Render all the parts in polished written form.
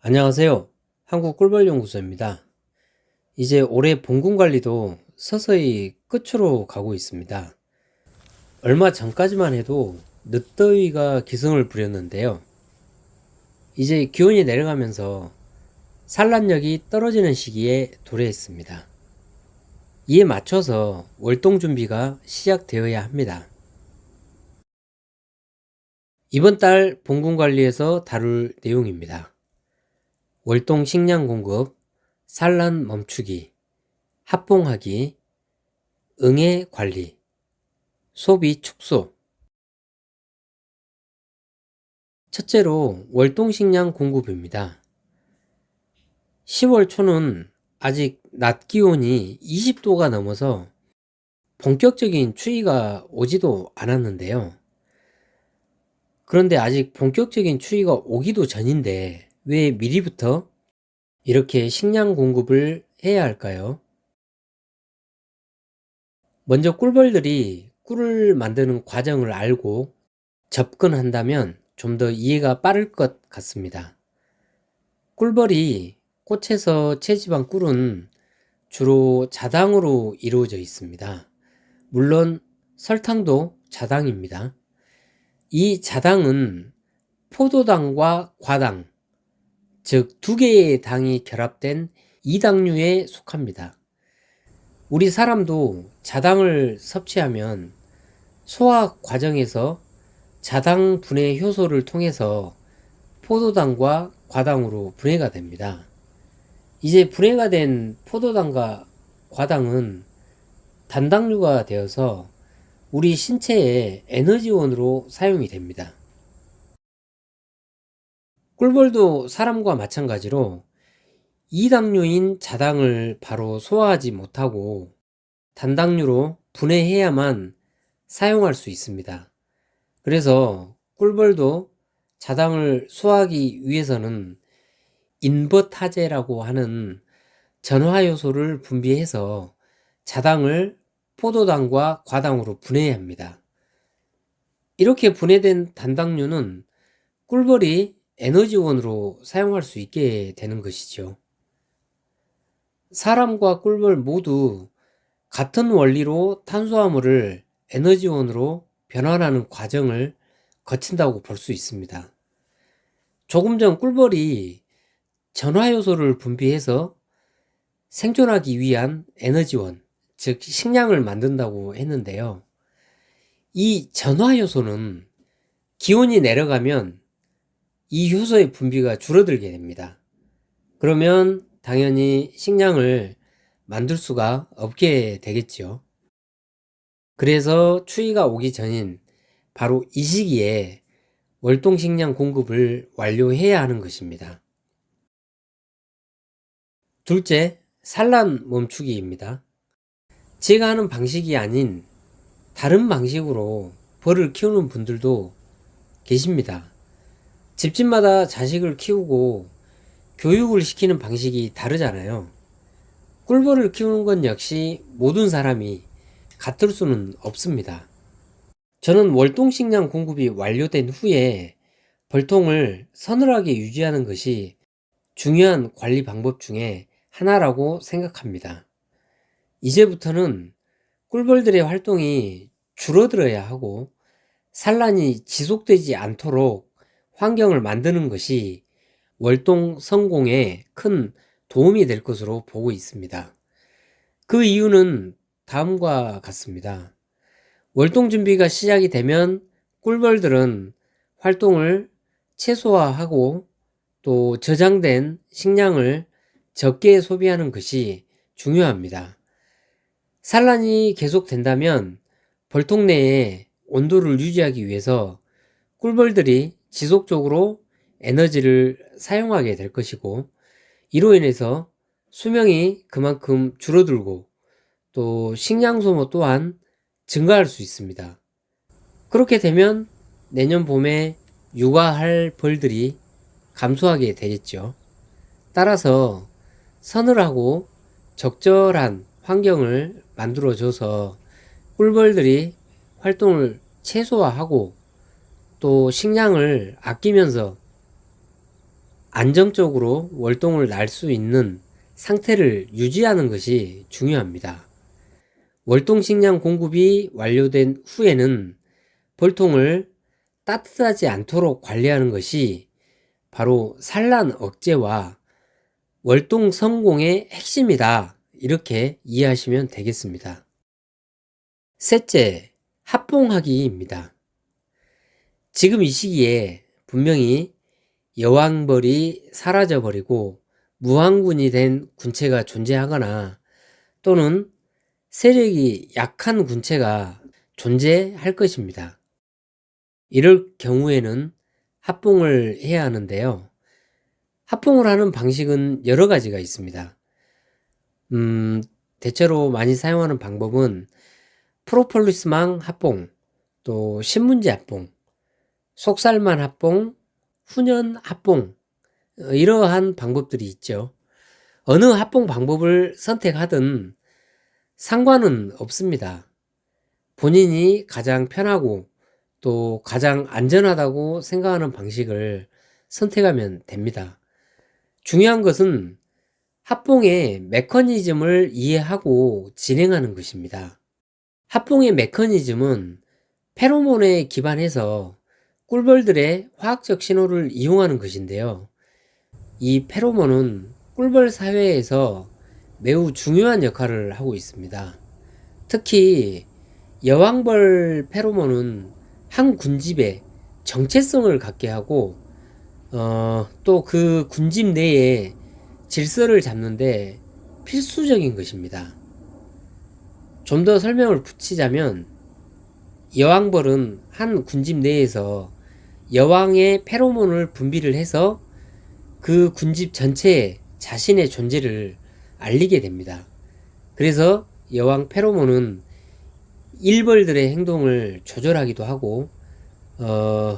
안녕하세요. 한국꿀벌연구소입니다. 이제 올해 봉군 관리도 서서히 끝으로 가고 있습니다. 얼마 전까지만 해도 늦더위가 기승을 부렸는데요. 이제 기온이 내려가면서 산란력이 떨어지는 시기에 도래했습니다. 이에 맞춰서 월동 준비가 시작되어야 합니다. 이번 달 봉군 관리에서 다룰 내용입니다. 월동 식량 공급, 산란 멈추기, 합봉하기, 응애 관리, 소비 축소. 첫째로 월동식량 공급입니다. 10월 초는 아직 낮 기온이 20도가 넘어서 본격적인 추위가 오지도 않았는데요. 그런데 아직 본격적인 추위가 오기도 전인데 왜 미리부터 이렇게 식량 공급을 해야 할까요? 먼저 꿀벌들이 꿀을 만드는 과정을 알고 접근한다면 좀 더 이해가 빠를 것 같습니다. 꿀벌이 꽃에서 채집한 꿀은 주로 자당으로 이루어져 있습니다. 물론 설탕도 자당입니다. 이 자당은 포도당과 과당, 즉 두 개의 당이 결합된 이당류에 속합니다. 우리 사람도 자당을 섭취하면 소화 과정에서 자당 분해 효소를 통해서 포도당과 과당으로 분해가 됩니다. 이제 분해가 된 포도당과 과당은 단당류가 되어서 우리 신체의 에너지원으로 사용이 됩니다. 꿀벌도 사람과 마찬가지로 이당류인 자당을 바로 소화하지 못하고 단당류로 분해해야만 사용할 수 있습니다. 그래서 꿀벌도 자당을 소화하기 위해서는 인버타제라고 하는 전화요소를 분비해서 자당을 포도당과 과당으로 분해해야 합니다. 이렇게 분해된 단당류는 꿀벌이 에너지원으로 사용할 수 있게 되는 것이죠. 사람과 꿀벌 모두 같은 원리로 탄수화물을 에너지원으로 변환하는 과정을 거친다고 볼 수 있습니다. 조금 전 꿀벌이 전화요소를 분비해서 생존하기 위한 에너지원, 즉 식량을 만든다고 했는데요. 이 전화요소는 기온이 내려가면 이 효소의 분비가 줄어들게 됩니다. 그러면 당연히 식량을 만들 수가 없게 되겠죠. 그래서 추위가 오기 전인 바로 이 시기에 월동식량 공급을 완료해야 하는 것입니다. 둘째, 산란 멈추기입니다. 제가 하는 방식이 아닌 다른 방식으로 벌을 키우는 분들도 계십니다. 집집마다 자식을 키우고 교육을 시키는 방식이 다르잖아요. 꿀벌을 키우는 건 역시 모든 사람이 같을 수는 없습니다. 저는 월동식량 공급이 완료된 후에 벌통을 서늘하게 유지하는 것이 중요한 관리 방법 중에 하나라고 생각합니다. 이제부터는 꿀벌들의 활동이 줄어들어야 하고 산란이 지속되지 않도록 환경을 만드는 것이 월동 성공에 큰 도움이 될 것으로 보고 있습니다. 그 이유는 다음과 같습니다. 월동 준비가 시작이 되면 꿀벌들은 활동을 최소화하고 또 저장된 식량을 적게 소비하는 것이 중요합니다. 산란이 계속된다면 벌통 내에 온도를 유지하기 위해서 꿀벌들이 지속적으로 에너지를 사용하게 될 것이고 이로 인해서 수명이 그만큼 줄어들고 또 식량 소모 또한 증가할 수 있습니다. 그렇게 되면 내년 봄에 육아할 벌들이 감소하게 되겠죠. 따라서 서늘하고 적절한 환경을 만들어줘서 꿀벌들이 활동을 최소화하고 또 식량을 아끼면서 안정적으로 월동을 날 수 있는 상태를 유지하는 것이 중요합니다. 월동식량 공급이 완료된 후에는 벌통을 따뜻하지 않도록 관리하는 것이 바로 산란 억제와 월동 성공의 핵심이다. 이렇게 이해하시면 되겠습니다. 셋째, 합봉하기입니다. 지금 이 시기에 분명히 여왕벌이 사라져버리고 무왕군이 된 군체가 존재하거나 또는 세력이 약한 군체가 존재할 것입니다. 이럴 경우에는 합봉을 해야 하는데요. 합봉을 하는 방식은 여러 가지가 있습니다. 대체로 많이 사용하는 방법은 프로폴리스망 합봉, 또 신문지 합봉, 속살만 합봉, 훈연 합봉, 이러한 방법들이 있죠. 어느 합봉 방법을 선택하든 상관은 없습니다. 본인이 가장 편하고 또 가장 안전하다고 생각하는 방식을 선택하면 됩니다. 중요한 것은 합봉의 메커니즘을 이해하고 진행하는 것입니다. 합봉의 메커니즘은 페로몬에 기반해서 꿀벌들의 화학적 신호를 이용하는 것인데요. 이 페로몬은 꿀벌 사회에서 매우 중요한 역할을 하고 있습니다. 특히 여왕벌 페로몬은 한 군집에 정체성을 갖게 하고 또 그 군집 내에 질서를 잡는데 필수적인 것입니다. 좀 더 설명을 붙이자면 여왕벌은 한 군집 내에서 여왕의 페로몬을 분비를 해서 그 군집 전체에 자신의 존재를 알리게 됩니다. 그래서 여왕 페로몬은 일벌들의 행동을 조절하기도 하고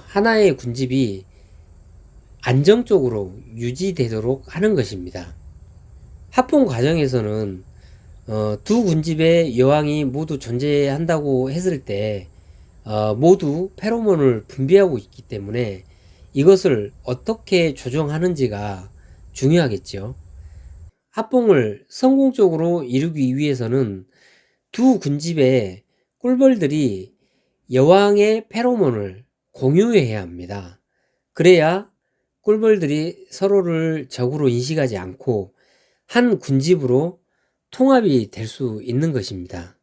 하나의 군집이 안정적으로 유지되도록 하는 것입니다. 합봉 과정에서는 두 군집의 여왕이 모두 존재한다고 했을 때 모두 페로몬을 분비하고 있기 때문에 이것을 어떻게 조정하는지가 중요하겠죠. 합봉을 성공적으로 이루기 위해서는 두 군집의 꿀벌들이 여왕의 페로몬을 공유해야 합니다. 그래야 꿀벌들이 서로를 적으로 인식하지 않고 한 군집으로 통합이 될 수 있는 것입니다.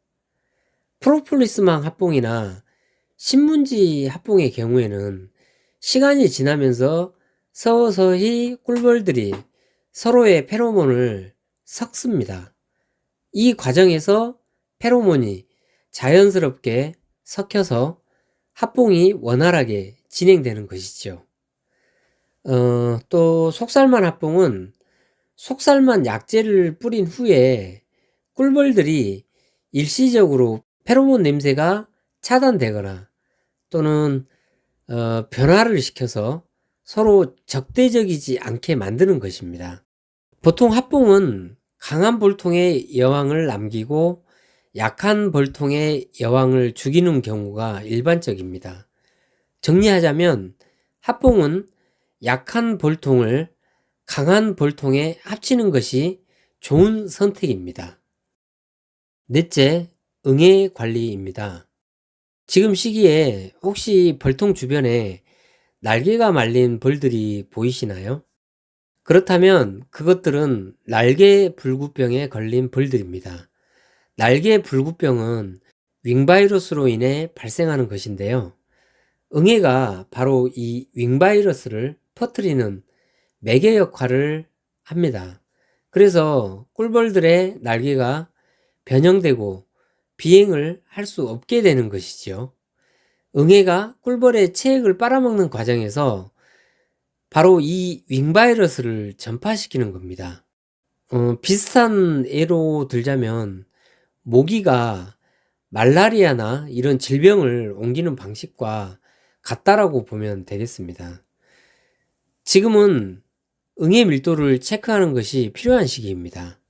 프로폴리스망 합봉이나 신문지 합봉의 경우에는 시간이 지나면서 서서히 꿀벌들이 서로의 페로몬을 섞습니다. 이 과정에서 페로몬이 자연스럽게 섞여서 합봉이 원활하게 진행되는 것이죠. 또 속살만 합봉은 속살만 약재를 뿌린 후에 꿀벌들이 일시적으로 페로몬 냄새가 차단되거나 또는 변화를 시켜서 서로 적대적이지 않게 만드는 것입니다. 보통 합봉은 강한 벌통의 여왕을 남기고 약한 벌통의 여왕을 죽이는 경우가 일반적입니다. 정리하자면 합봉은 약한 벌통을 강한 벌통에 합치는 것이 좋은 선택입니다. 넷째, 응애 관리입니다. 지금 시기에 혹시 벌통 주변에 날개가 말린 벌들이 보이시나요? 그렇다면 그것들은 날개 불구병에 걸린 벌들입니다. 날개 불구병은 윙바이러스로 인해 발생하는 것인데요. 응애가 바로 이 윙바이러스를 퍼뜨리는 매개 역할을 합니다. 그래서 꿀벌들의 날개가 변형되고 비행을 할 수 없게 되는 것이죠. 응애가 꿀벌의 체액을 빨아먹는 과정에서 바로 이 윙바이러스를 전파시키는 겁니다. 비슷한 예로 들자면 모기가 말라리아나 이런 질병을 옮기는 방식과 같다라고 보면 되겠습니다. 지금은 응애 밀도를 체크하는 것이 필요한 시기입니다.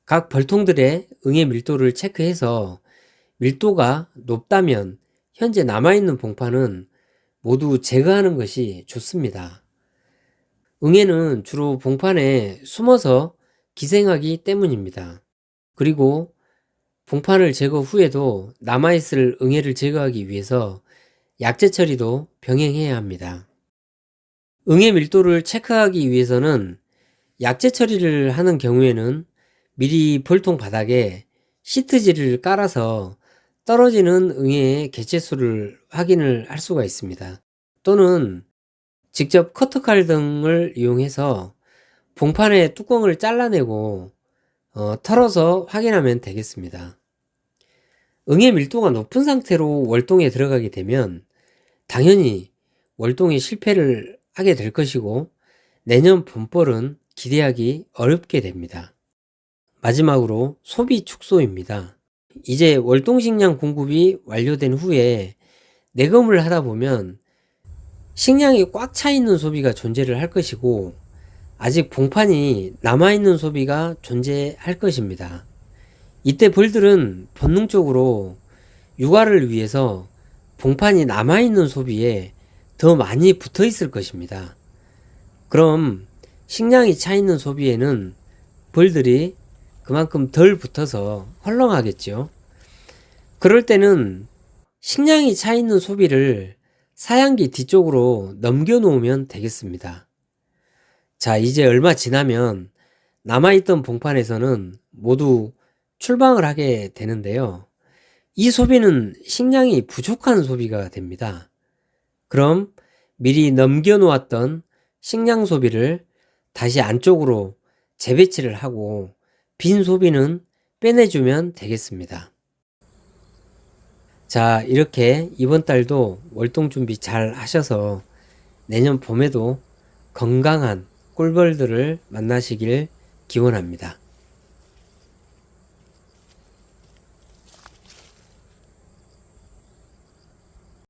각 벌통들의 응애 밀도를 체크해서 밀도가 높다면 현재 남아있는 봉파는 모두 제거하는 것이 좋습니다. 응애는 주로 봉판에 숨어서 기생하기 때문입니다. 그리고 봉판을 제거 후에도 남아있을 응애를 제거하기 위해서 약재 처리도 병행해야 합니다. 응애 밀도를 체크하기 위해서는 약재 처리를 하는 경우에는 미리 벌통 바닥에 시트지를 깔아서 떨어지는 응애의 개체수를 확인을 할 수가 있습니다. 또는 직접 커터칼 등을 이용해서 봉판의 뚜껑을 잘라내고 털어서 확인하면 되겠습니다. 응애 밀도가 높은 상태로 월동에 들어가게 되면 당연히 월동에 실패를 하게 될 것이고 내년 봄벌은 기대하기 어렵게 됩니다. 마지막으로 소비 축소입니다. 이제 월동식량 공급이 완료된 후에 내검을 하다 보면 식량이 꽉 차 있는 소비가 존재를 할 것이고 아직 봉판이 남아있는 소비가 존재할 것입니다. 이때 벌들은 본능적으로 육아를 위해서 봉판이 남아있는 소비에 더 많이 붙어 있을 것입니다. 그럼 식량이 차 있는 소비에는 벌들이 그만큼 덜 붙어서 헐렁하겠죠. 그럴 때는 식량이 차 있는 소비를 사양기 뒤쪽으로 넘겨 놓으면 되겠습니다. 자, 이제 얼마 지나면 남아있던 봉판에서는 모두 출방을 하게 되는데요. 이 소비는 식량이 부족한 소비가 됩니다. 그럼 미리 넘겨 놓았던 식량 소비를 다시 안쪽으로 재배치를 하고 빈 소비는 빼내주면 되겠습니다. 자, 이렇게 이번 달도 월동 준비 잘 하셔서 내년 봄에도 건강한 꿀벌들을 만나시길 기원합니다.